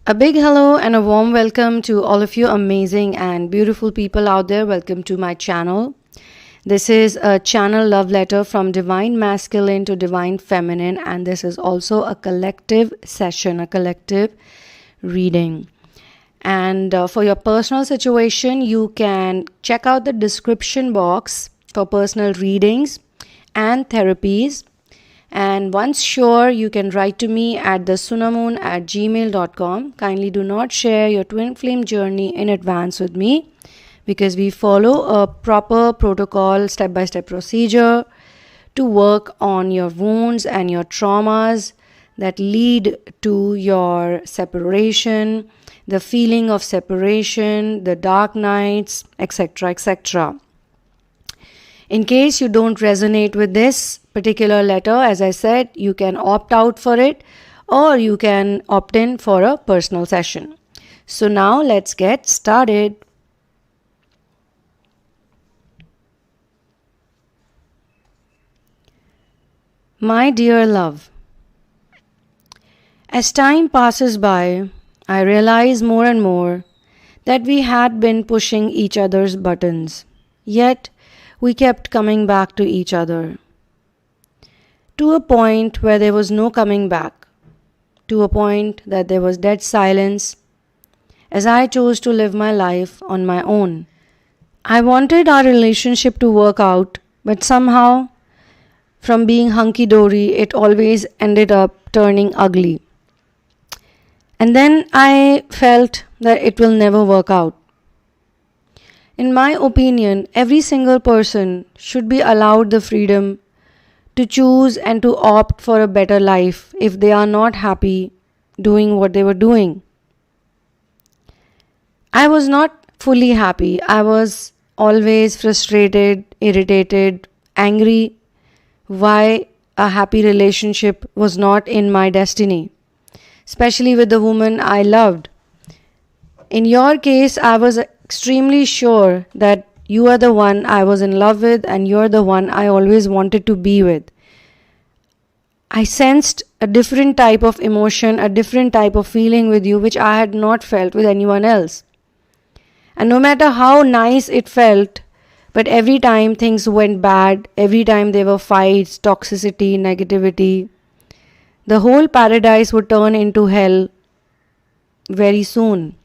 A big hello and a warm welcome to all of you amazing and beautiful people out there. Welcome to my channel. This is a channel love letter from Divine Masculine to Divine Feminine, and this is also a collective session, a collective reading. And for your personal situation, you can check out the description box for personal readings and therapies. And once sure, you can write to me at the sunamoon@gmail.com. Kindly do not share your twin flame journey in advance with me, because we follow a proper protocol, step-by-step procedure to work on your wounds and your traumas that lead to your separation, the feeling of separation, the dark nights, etc., etc. In case you don't resonate with this particular letter, as I said, you can opt out for it or you can opt in for a personal session. So now let's get started. My dear love, as time passes by, I realize more and more that we had been pushing each other's buttons, yet we kept coming back to each other. To a point where there was no coming back, to a point that there was dead silence, as I chose to live my life on my own. I wanted our relationship to work out, but somehow, from being hunky-dory, it always ended up turning ugly. And then I felt that it will never work out. In my opinion, every single person should be allowed the freedom to choose and to opt for a better life if they are not happy doing what they were doing. I was not fully happy. I was always frustrated, irritated, angry why a happy relationship was not in my destiny, especially with the woman I loved. In your case, I was extremely sure that you are the one I was in love with and you're the one I always wanted to be with. I sensed a different type of emotion, a different type of feeling with you, which I had not felt with anyone else. And no matter how nice it felt, but every time things went bad, every time there were fights, toxicity, negativity, the whole paradise would turn into hell very soon.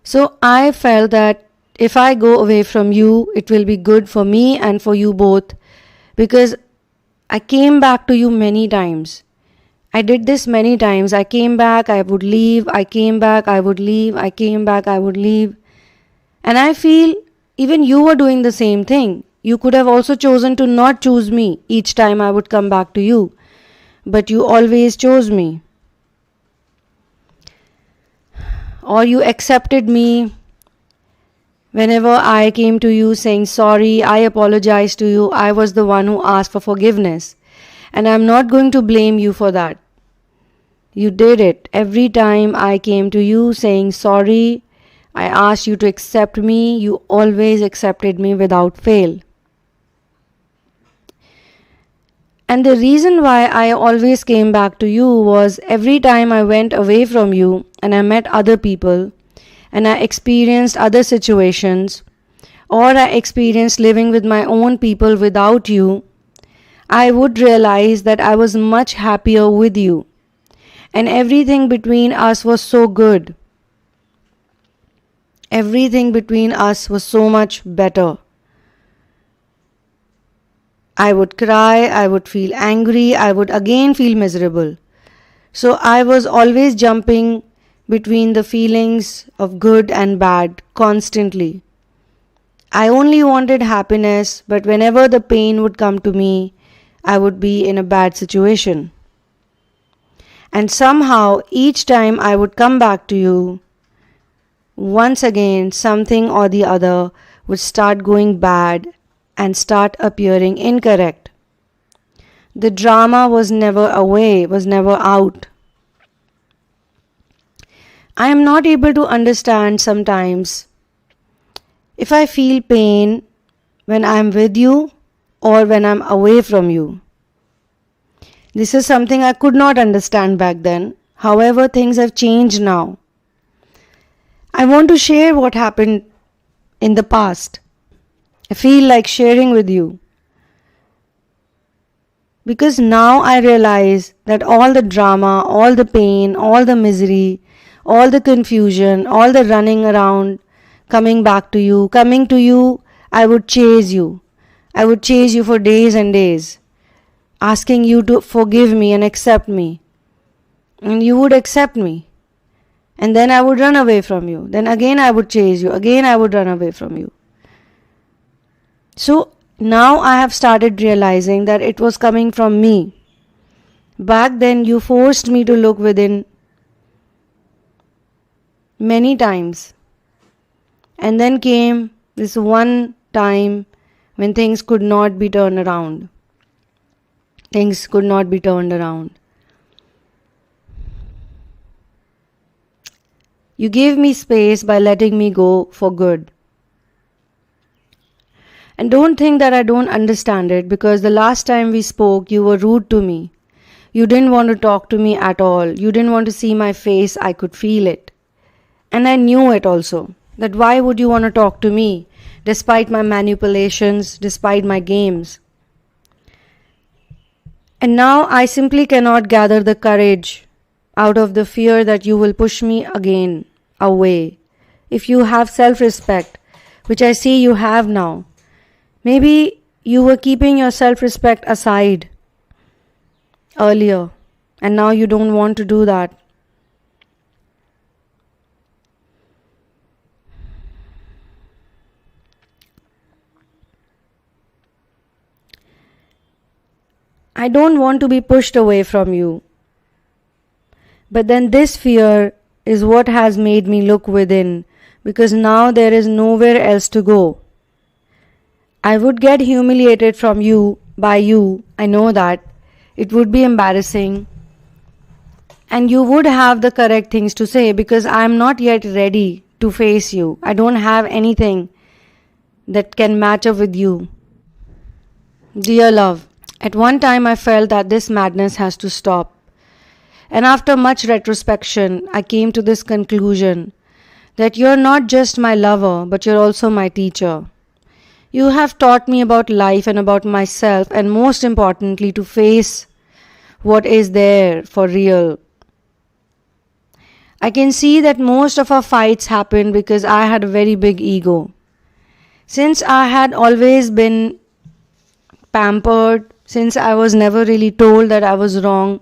So I felt that if I go away from you, it will be good for me and for you both, because I came back to you many times. I did this many times. I came back, I would leave, I came back, I would leave, I came back, I would leave. And I feel even you were doing the same thing. You could have also chosen to not choose me each time I would come back to you, but you always chose me. Or you accepted me whenever I came to you saying sorry, I apologize to you, I was the one who asked for forgiveness. And I'm not going to blame you for that. You did it. Every time I came to you saying sorry, I asked you to accept me, you always accepted me without fail. And the reason why I always came back to you was every time I went away from you and I met other people and I experienced other situations, or I experienced living with my own people without you, I would realize that I was much happier with you. And everything between us was so good. Everything between us was so much better. I would cry, I would feel angry, I would again feel miserable. So I was always jumping between the feelings of good and bad constantly. I only wanted happiness, but whenever the pain would come to me, I would be in a bad situation. And somehow each time I would come back to you, once again something or the other would start going bad and start appearing incorrect. The drama was never away, was never out. I am not able to understand sometimes if I feel pain when I am with you or when I'm away from you. This is something I could not understand back then, However, things have changed now. I want to share what happened in the past. I feel like sharing with you. Because now I realize that all the drama, all the pain, all the misery, all the confusion, all the running around, coming to you, I would chase you. I would chase you for days and days, asking you to forgive me and accept me. And you would accept me. And then I would run away from you. Then again I would chase you. Again I would run away from you. So now I have started realizing that it was coming from me. Back then you forced me to look within many times. And then came this one time when things could not be turned around. Things could not be turned around. You gave me space by letting me go for good. And don't think that I don't understand it, because the last time we spoke, you were rude to me. You didn't want to talk to me at all. You didn't want to see my face. I could feel it. And I knew it also. That why would you want to talk to me, despite my manipulations, despite my games? And now I simply cannot gather the courage out of the fear that you will push me again away. If you have self-respect, which I see you have now, maybe you were keeping your self-respect aside earlier, and now you don't want to do that. I don't want to be pushed away from you. But then this fear is what has made me look within, because now there is nowhere else to go. I would get humiliated from you, by you, I know that. It would be embarrassing. And you would have the correct things to say, because I am not yet ready to face you. I don't have anything that can match up with you. Dear love, at one time I felt that this madness has to stop. And after much retrospection, I came to this conclusion that you're not just my lover, but you're also my teacher. You have taught me about life and about myself, and most importantly, to face what is there for real. I can see that most of our fights happened because I had a very big ego. Since I had always been pampered, since I was never really told that I was wrong,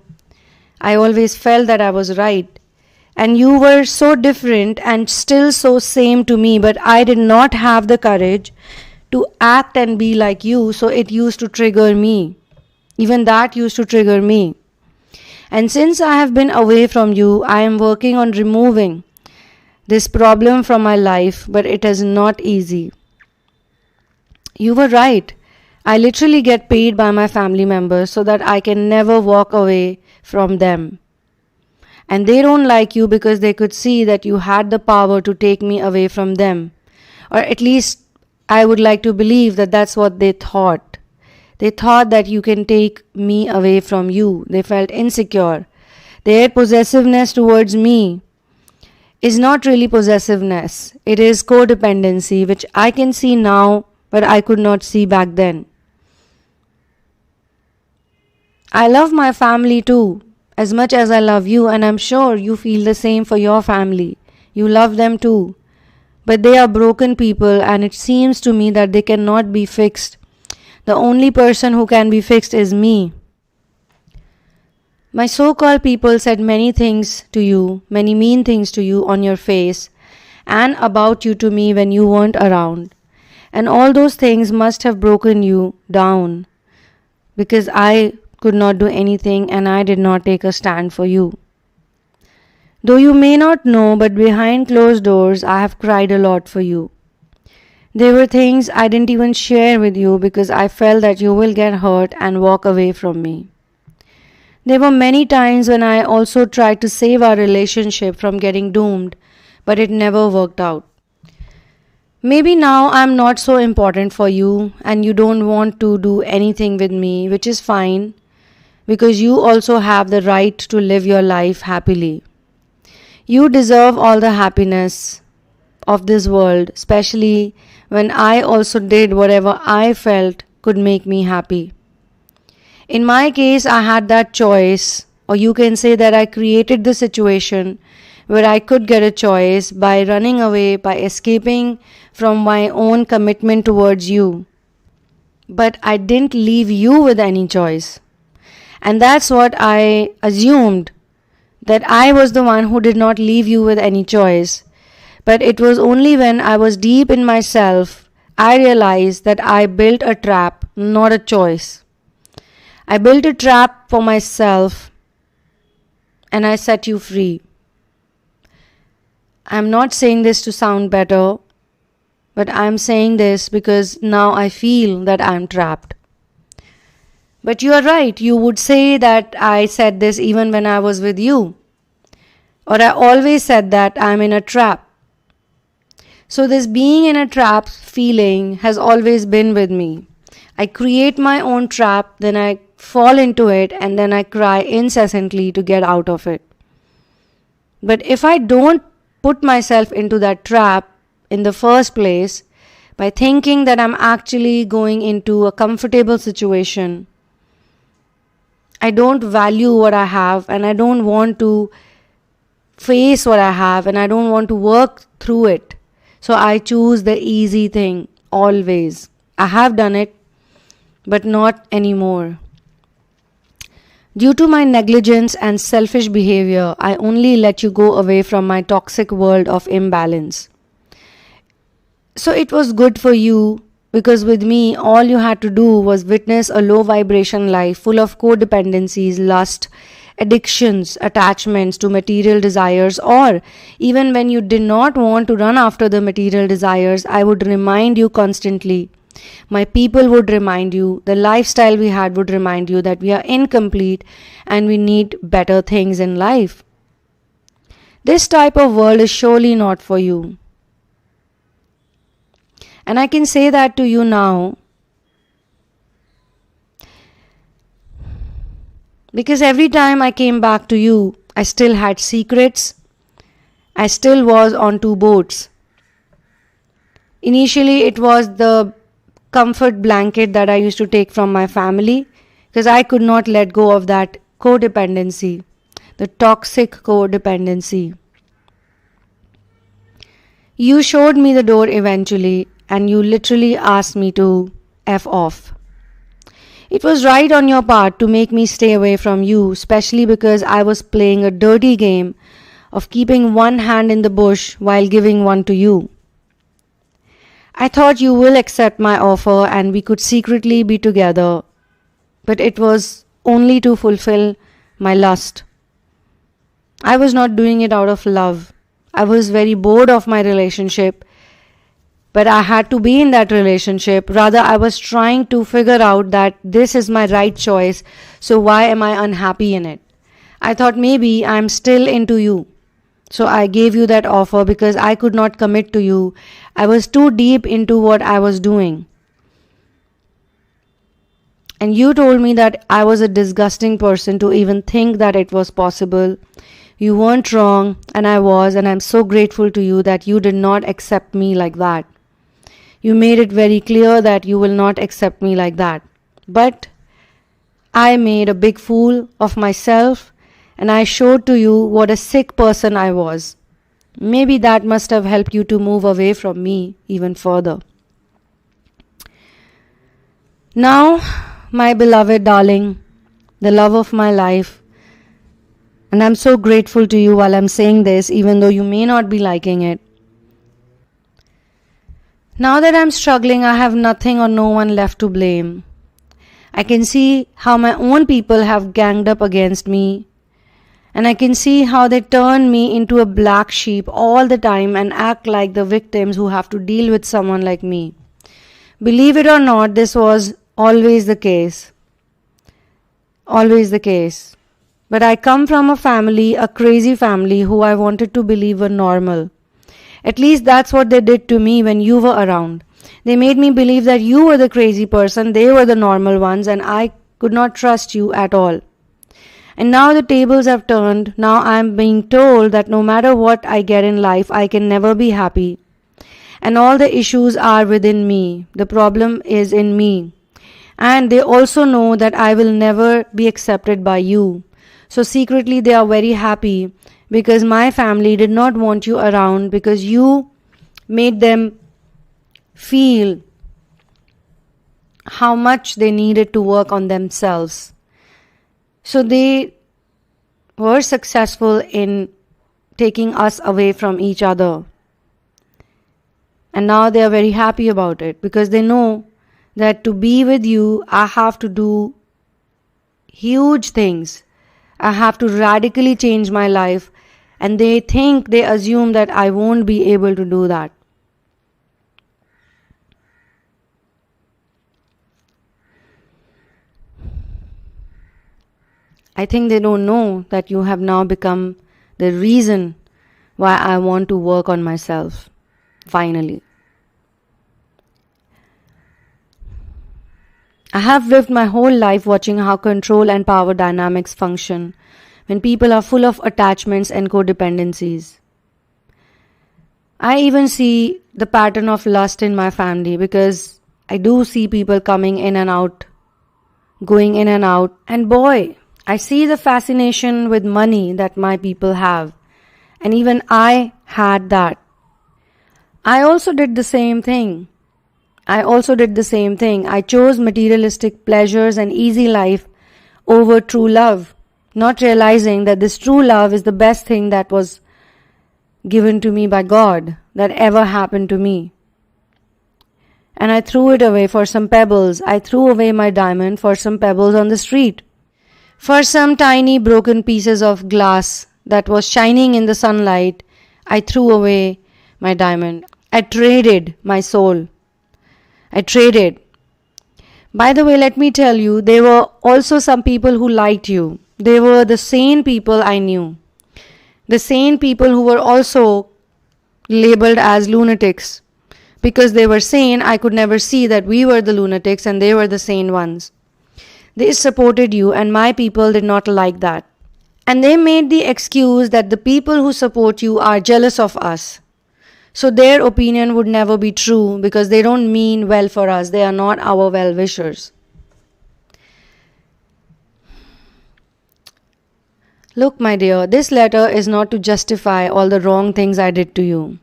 I always felt that I was right. And you were so different and still so same to me, but I did not have the courage to act and be like you, so it used to trigger me. Even that used to trigger me. And since I have been away from you, I am working on removing this problem from my life, but it is not easy. You were right. I literally get paid by my family members so that I can never walk away from them. And they don't like you because they could see that you had the power to take me away from them. Or at least I would like to believe that that's what they thought. They thought that you can take me away from you. They felt insecure. Their possessiveness towards me is not really possessiveness. It is codependency, which I can see now, but I could not see back then. I love my family too, as much as I love you, and I'm sure you feel the same for your family. You love them too. But they are broken people, and it seems to me that they cannot be fixed. The only person who can be fixed is me. My so-called people said many things to you, many mean things to you on your face, and about you to me when you weren't around. And all those things must have broken you down, because I could not do anything and I did not take a stand for you. Though you may not know, but behind closed doors, I have cried a lot for you. There were things I didn't even share with you because I felt that you will get hurt and walk away from me. There were many times when I also tried to save our relationship from getting doomed, but it never worked out. Maybe now I'm not so important for you and you don't want to do anything with me, which is fine. because you also have the right to live your life happily. You deserve all the happiness of this world, especially when I also did whatever I felt could make me happy. In my case, I had that choice, or you can say that I created the situation where I could get a choice by running away, by escaping from my own commitment towards you. But I didn't leave you with any choice. And that's what I assumed, that I was the one who did not leave you with any choice. But it was only when I was deep in myself, I realized that I built a trap, not a choice. I built a trap for myself and I set you free. I'm not saying this to sound better, but I'm saying this because now I feel that I'm trapped. But you are right, you would say that I said this even when I was with you. Or I always said that I'm in a trap. So this being in a trap feeling has always been with me. I create my own trap, then I fall into it, and then I cry incessantly to get out of it. But if I don't put myself into that trap in the first place, by thinking that I'm actually going into a comfortable situation, I don't value what I have, and I don't want to face what I have, and I don't want to work through it. So I choose the easy thing always. I have done it, but not anymore. Due to my negligence and selfish behavior, I only let you go away from my toxic world of imbalance. So it was good for you, because with me, all you had to do was witness a low vibration life full of codependencies, lust, addictions, attachments to material desires, or even when you did not want to run after the material desires, I would remind you constantly. My people would remind you, the lifestyle we had would remind you that we are incomplete and we need better things in life. This type of world is surely not for you. And I can say that to you now, because every time I came back to you, I still had secrets. I still was on two boats. Initially, it was the comfort blanket that I used to take from my family, because I could not let go of that codependency, the toxic codependency. You showed me the door eventually, and you literally asked me to F off. It was right on your part to make me stay away from you, especially because I was playing a dirty game of keeping one hand in the bush while giving one to you. I thought you will accept my offer and we could secretly be together, but it was only to fulfill my lust. I was not doing it out of love. I was very bored of my relationship, but I had to be in that relationship. Rather, I was trying to figure out that this is my right choice, so why am I unhappy in it? I thought maybe I'm still into you. So I gave you that offer because I could not commit to you. I was too deep into what I was doing. And you told me that I was a disgusting person to even think that it was possible. You weren't wrong, and I was, and I'm so grateful to you that you did not accept me like that. You made it very clear that you will not accept me like that. But I made a big fool of myself, and I showed to you what a sick person I was. Maybe that must have helped you to move away from me even further. Now, my beloved darling, the love of my life, and I'm so grateful to you while I'm saying this, even though you may not be liking it. Now that I'm struggling, I have nothing or no one left to blame. I can see how my own people have ganged up against me, and I can see how they turn me into a black sheep all the time and act like the victims who have to deal with someone like me. Believe it or not, this was always the case. Always the case. But I come from a family, a crazy family, who I wanted to believe were normal. At least that's what they did to me when you were around. They made me believe that you were the crazy person, they were the normal ones, and I could not trust you at all. And now the tables have turned. Now I'm being told that no matter what I get in life, I can never be happy. And all the issues are within me. The problem is in me. And they also know that I will never be accepted by you. So secretly they are very happy because my family did not want you around, because you made them feel how much they needed to work on themselves. So they were successful in taking us away from each other. And now they are very happy about it, because they know that to be with you, I have to do huge things. I have to radically change my life. And they assume that I won't be able to do that. I think they don't know that you have now become the reason why I want to work on myself, finally. I have lived my whole life watching how control and power dynamics function when people are full of attachments and codependencies. I even see the pattern of lust in my family, because I do see people coming in and out, going in and out, and boy, I see the fascination with money that my people have. And even I had that. I also did the same thing. I chose materialistic pleasures and easy life over true love, not realizing that this true love is the best thing that was given to me by God, that ever happened to me. And I threw it away for some pebbles. I threw away my diamond for some pebbles on the street, for some tiny broken pieces of glass that was shining in the sunlight. I threw away my diamond. I traded my soul. I traded. By the way, let me tell you, there were also some people who liked you. They were the sane people I knew. The sane people who were also labeled as lunatics. Because they were sane, I could never see that we were the lunatics and they were the sane ones. They supported you, and my people did not like that. And they made the excuse that the people who support you are jealous of us. So their opinion would never be true, because they don't mean well for us. They are not our well-wishers. Look, my dear, this letter is not to justify all the wrong things I did to you,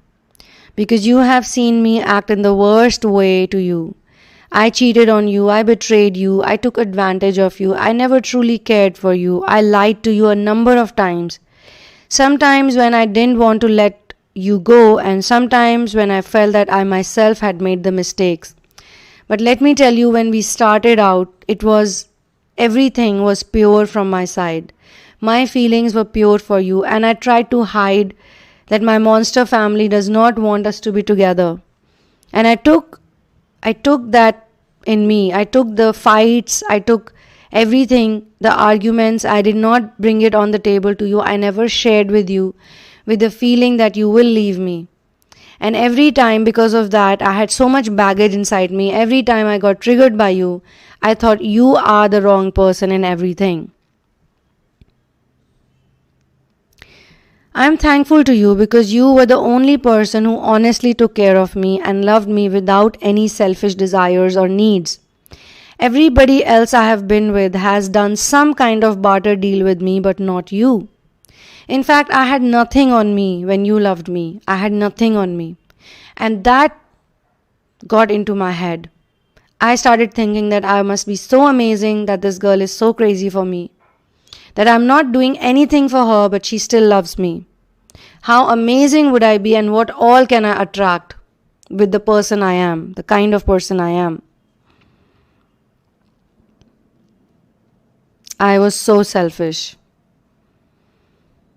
because you have seen me act in the worst way to you. I cheated on you, I betrayed you, I took advantage of you, I never truly cared for you, I lied to you a number of times. Sometimes when I didn't want to let you go, and sometimes when I felt that I myself had made the mistakes. But let me tell you, when we started out, everything was pure from my side. My feelings were pure for you, and I tried to hide that my monster family does not want us to be together. And I took that in me. I took the fights, I took everything, the arguments. I did not bring it on the table to you. I never shared with you, with the feeling that you will leave me. And every time, because of that, I had so much baggage inside me. Every time I got triggered by you, I thought you are the wrong person in everything. I'm thankful to you, because you were the only person who honestly took care of me and loved me without any selfish desires or needs. Everybody else I have been with has done some kind of barter deal with me, but not you. In fact, I had nothing on me when you loved me. I had nothing on me. And that got into my head. I started thinking that I must be so amazing, that this girl is so crazy for me, that I'm not doing anything for her, but she still loves me. How amazing would I be, and what all can I attract with the person I am, the kind of person I am. I was so selfish.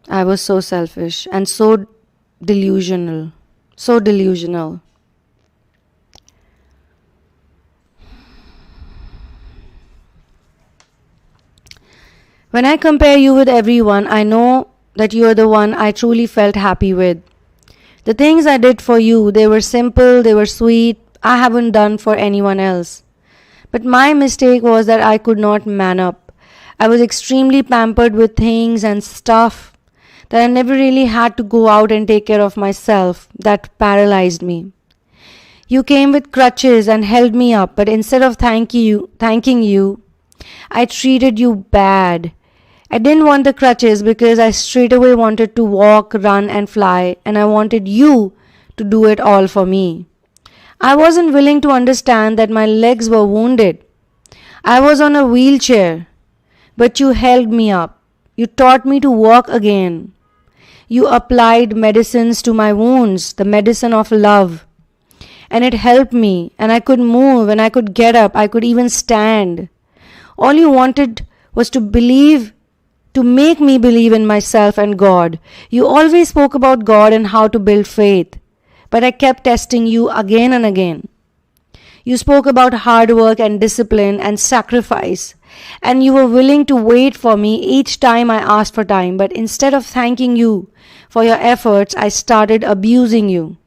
I was so selfish and so delusional. So delusional. When I compare you with everyone, I know that you are the one I truly felt happy with. The things I did for you, they were simple, they were sweet. I haven't done for anyone else. But my mistake was that I could not man up. I was extremely pampered with things and stuff that I never really had to go out and take care of myself. That paralyzed me. You came with crutches and held me up, but instead of thanking you, I treated you bad. I didn't want the crutches because I straight away wanted to walk, run and fly, and I wanted you to do it all for me. I wasn't willing to understand that my legs were wounded. I was on a wheelchair, but you held me up. You taught me to walk again. You applied medicines to my wounds, the medicine of love. And it helped me, and I could move, and I could get up, I could even stand. All you wanted was to make me believe in myself and God. You always spoke about God and how to build faith, but I kept testing you again and again. You spoke about hard work and discipline and sacrifice, and you were willing to wait for me each time I asked for time, but instead of thanking you for your efforts, I started abusing you.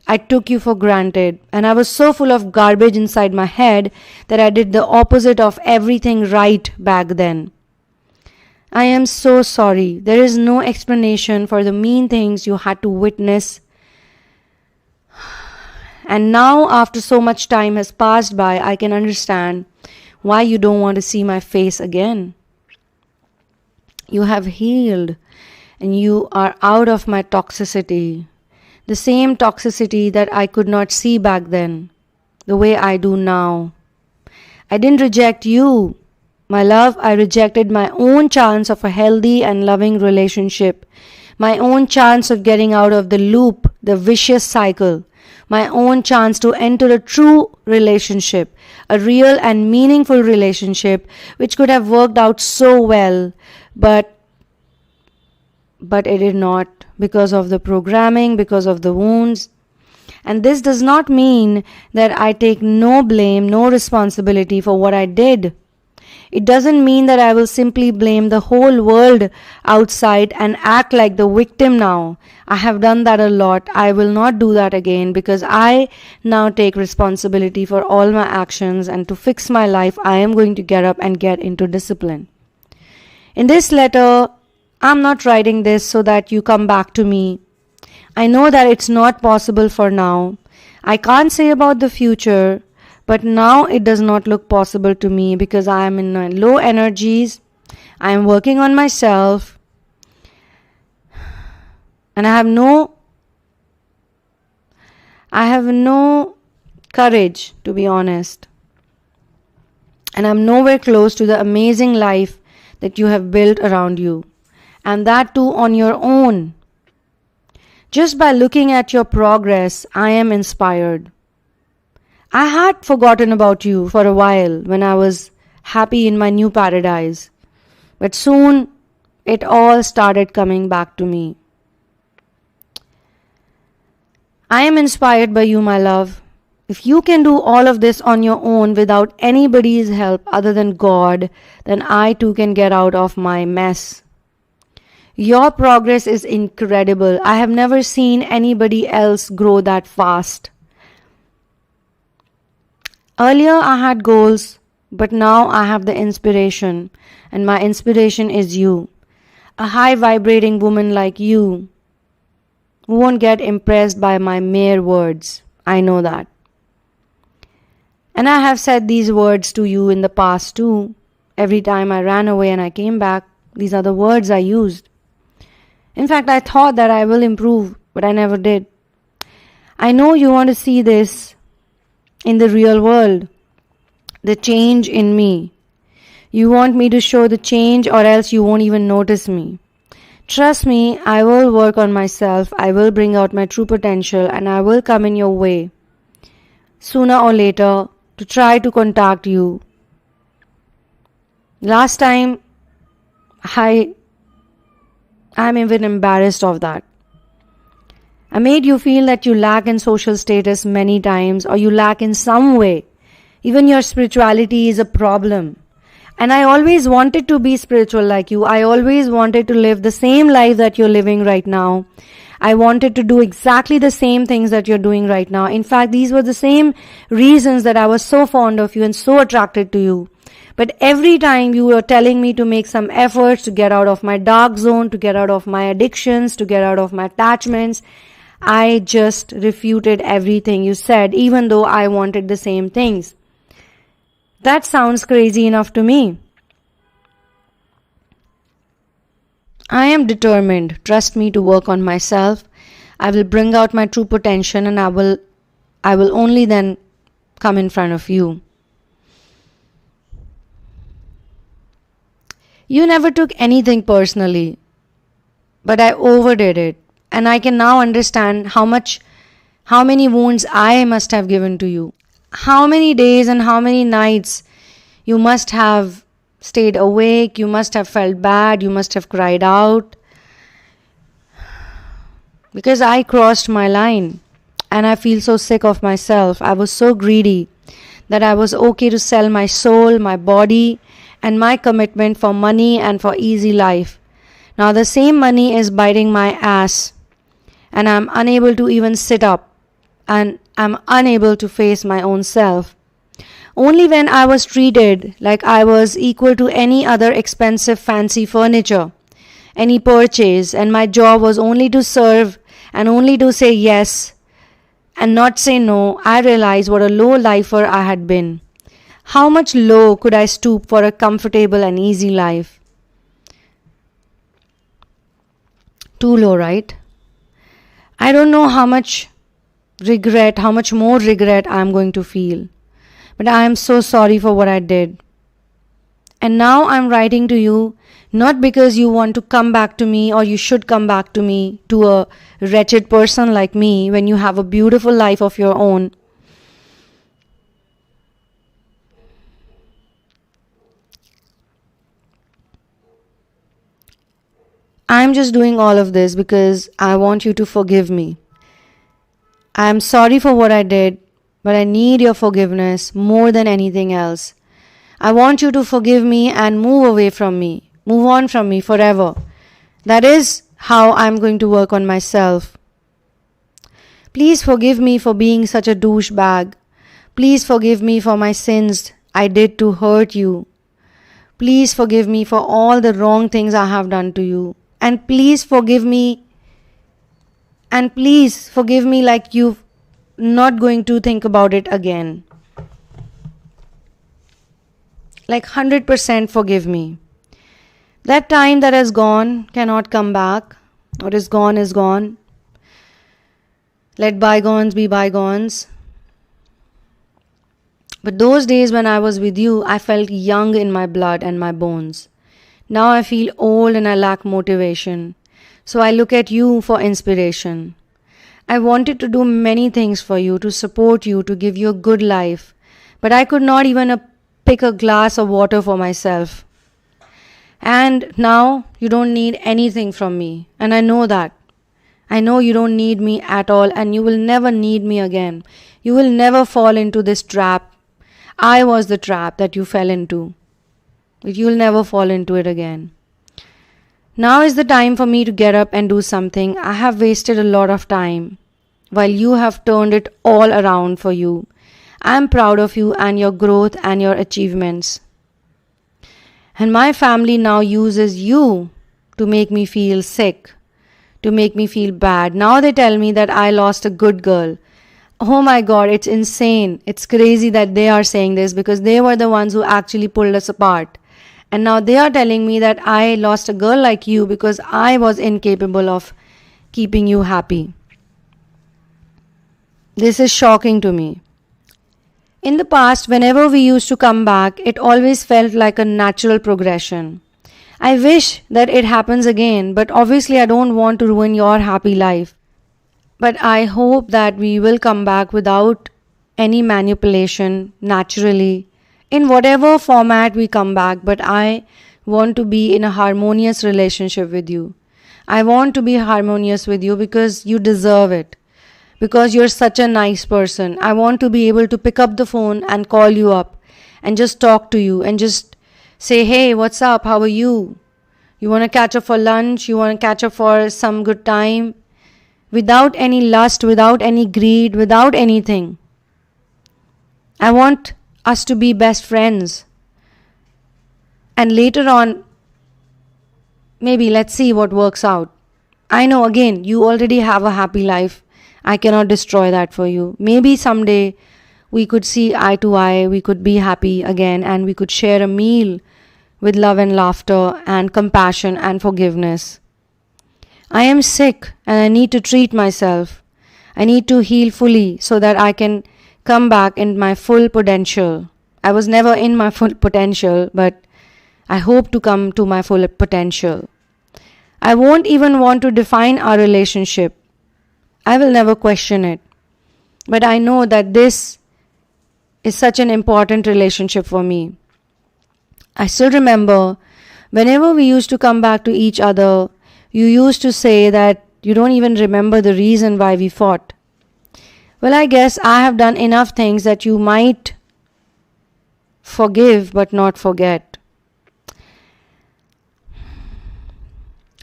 I took you for granted, and I was so full of garbage inside my head that I did the opposite of everything right back then. I am so sorry. There is no explanation for the mean things you had to witness. And now, after so much time has passed by, I can understand why you don't want to see my face again. You have healed, and you are out of my toxicity. The same toxicity that I could not see back then, the way I do now. I didn't reject you, my love. I rejected my own chance of a healthy and loving relationship, my own chance of getting out of the loop, the vicious cycle, my own chance to enter a true relationship, a real and meaningful relationship, which could have worked out so well, but it did not, because of the programming, because of the wounds. And this does not mean that I take no blame, no responsibility for what I did. It doesn't mean that I will simply blame the whole world outside and act like the victim now. I have done that a lot. I will not do that again, because I now take responsibility for all my actions, and to fix my life, I am going to get up and get into discipline. In this letter, I'm not writing this so that you come back to me. I know that it's not possible for now. I can't say about the future, but now it does not look possible to me because I am in low energies. I am working on myself, and I have no courage, to be honest. And I'm nowhere close to the amazing life that you have built around you. And that too on your own. Just by looking at your progress, I am inspired. I had forgotten about you for a while when I was happy in my new paradise. But soon, it all started coming back to me. I am inspired by you, my love. If you can do all of this on your own without anybody's help other than God, then I too can get out of my mess. Your progress is incredible. I have never seen anybody else grow that fast. Earlier I had goals, but now I have the inspiration, and my inspiration is you. A high vibrating woman like you who won't get impressed by my mere words. I know that. And I have said these words to you in the past too. Every time I ran away and I came back, these are the words I used. In fact, I thought that I will improve, but I never did. I know you want to see this in the real world, the change in me. You want me to show the change, or else you won't even notice me. Trust me, I will work on myself, I will bring out my true potential, and I will come in your way, sooner or later, to try to contact you. Last time, I'm even embarrassed of that. I made you feel that you lack in social status many times, or you lack in some way. Even your spirituality is a problem. And I always wanted to be spiritual like you. I always wanted to live the same life that you're living right now. I wanted to do exactly the same things that you're doing right now. In fact, these were the same reasons that I was so fond of you and so attracted to you. But every time you were telling me to make some efforts to get out of my dark zone, to get out of my addictions, to get out of my attachments, I just refuted everything you said, even though I wanted the same things. That sounds crazy enough to me. I am determined, trust me, to work on myself. I will bring out my true potential, and I will only then come in front of you. You never took anything personally, but I overdid it, and I can now understand how many wounds I must have given to you. How many days and how many nights you must have stayed awake, you must have felt bad, you must have cried out. Because I crossed my line, and I feel so sick of myself. I was so greedy that I was okay to sell my soul, my body, and my commitment for money and for easy life. Now the same money is biting my ass, and I'm unable to even sit up, and I'm unable to face my own self. Only when I was treated like I was equal to any other expensive fancy furniture, any purchase, and my job was only to serve and only to say yes and not say no, I realized what a low lifer I had been. How much low could I stoop for a comfortable and easy life? Too low, right? I don't know how much more regret I'm going to feel. But I am so sorry for what I did. And now I'm writing to you, not because you want to come back to me or you should come back to me, to a wretched person like me, when you have a beautiful life of your own. I'm just doing all of this because I want you to forgive me. I am sorry for what I did, but I need your forgiveness more than anything else. I want you to forgive me and move away from me. Move on from me forever. That is how I'm going to work on myself. Please forgive me for being such a douchebag. Please forgive me for my sins I did to hurt you. Please forgive me for all the wrong things I have done to you. And please forgive me. And please forgive me like you're not going to think about it again. Like 100% forgive me. That time that has gone cannot come back. What is gone is gone. Let bygones be bygones. But those days when I was with you, I felt young in my blood and my bones. Now I feel old and I lack motivation. So I look at you for inspiration. I wanted to do many things for you, to support you, to give you a good life. But I could not even pick a glass of water for myself. And now you don't need anything from me. And I know that. I know you don't need me at all, and you will never need me again. You will never fall into this trap. I was the trap that you fell into. But you'll never fall into it again. Now is the time for me to get up and do something. I have wasted a lot of time while you have turned it all around for you. I am proud of you and your growth and your achievements. And my family now uses you to make me feel sick, to make me feel bad. Now they tell me that I lost a good girl. Oh my God, it's insane. It's crazy that they are saying this because they were the ones who actually pulled us apart. And now they are telling me that I lost a girl like you because I was incapable of keeping you happy. This is shocking to me. In the past, whenever we used to come back, it always felt like a natural progression. I wish that it happens again, but obviously I don't want to ruin your happy life. But I hope that we will come back without any manipulation, naturally, in whatever format we come back. But I want to be in a harmonious relationship with you. I want to be harmonious with you because you deserve it. Because you're such a nice person. I want to be able to pick up the phone and call you up and just talk to you and just say, hey, what's up? How are you? You want to catch up for lunch? You want to catch up for some good time? Without any lust, without any greed, without anything. I want us to be best friends. And later on, maybe let's see what works out. I know, again, you already have a happy life. I cannot destroy that for you. Maybe someday we could see eye to eye, we could be happy again, and we could share a meal with love and laughter and compassion and forgiveness. I am sick and I need to treat myself. I need to heal fully so that I can come back in my full potential. I was never in my full potential, but I hope to come to my full potential. I won't even want to define our relationship. I will never question it. But I know that this is such an important relationship for me. I still remember whenever we used to come back to each other, you used to say that you don't even remember the reason why we fought. Well, I guess I have done enough things that you might forgive but not forget.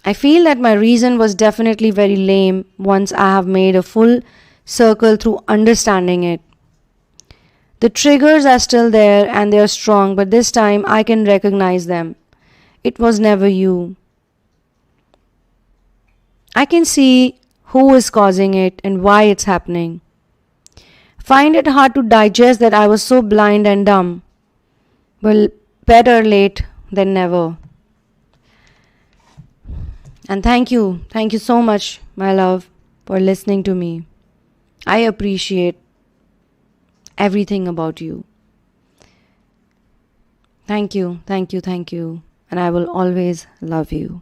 I feel that my reason was definitely very lame once I have made a full circle through understanding it. The triggers are still there and they are strong, but this time I can recognize them. It was never you. I can see who is causing it and why it's happening. Find it hard to digest that I was so blind and dumb. Well, better late than never. And thank you so much, my love, for listening to me. I appreciate everything about you. Thank you. And I will always love you.